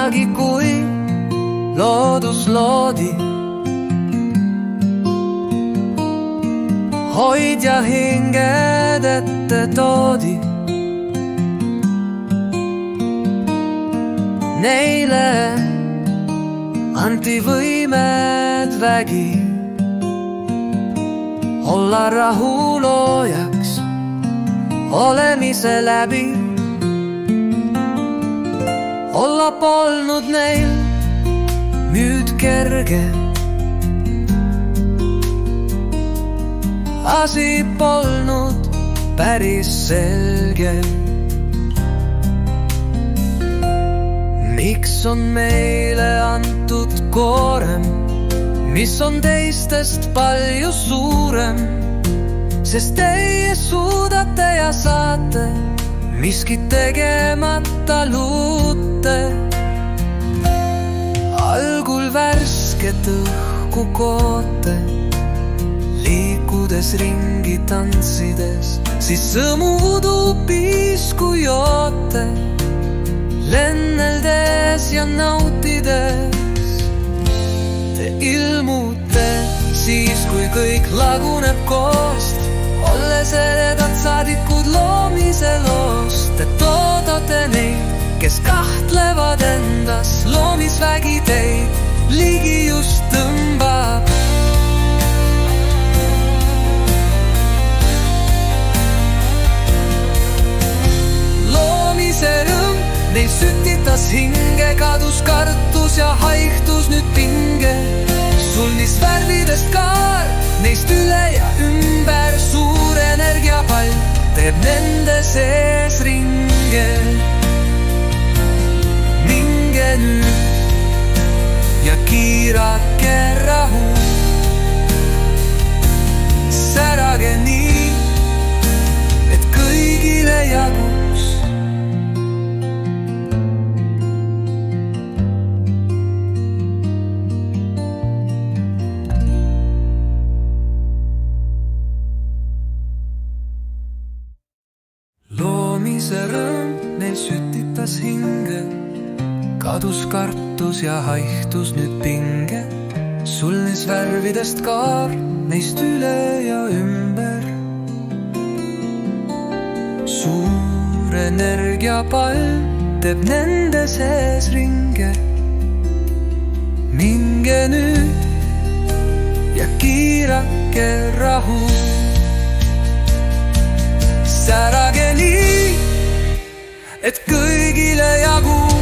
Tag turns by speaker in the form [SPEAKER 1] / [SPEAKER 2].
[SPEAKER 1] kunagi, kui loodus loodi. Hoidja hinged ette toodi. Neile anti võimed vägi olla rahuloojaks olemise läbi. Olla polnud neil nüüd kerge, asi polnud päris selge. Miks on meile antud koorem, mis on teistest palju suurem? Sest teie suudate ja saate miskit tegemata luute. Algul värsket õhku koote, liikudes ringi tantsides, siis sõmudu pisku joote, lenneldes ja nautides. Te ilmute siis, kui kõik laguneb koost, olles eredad saadikud loomise loost. Te toodate neid, kes kahtlevad endas, loomisvägi teid ligi just tõmbab. Loomise rõõm neil sütitas hinge, kadus kartus ja haihtus nüüd pinge. Sulnis värvidest kaar neist üle ja ümber, suur energiapall teeb nende sees ringe. Minge nüüd ja kiirake rahu, särage nii, et kõigile jagus. Loomise rõõm neil sütitas hinge, kadus kartus ja haihtus nüüd pinge. Sulnis värvidest kaar neist üle ja ümber, suur energiapall teeb nende sees ringe. Minge nüüd ja kiirake rahu, särage nii, et kõigile jagu.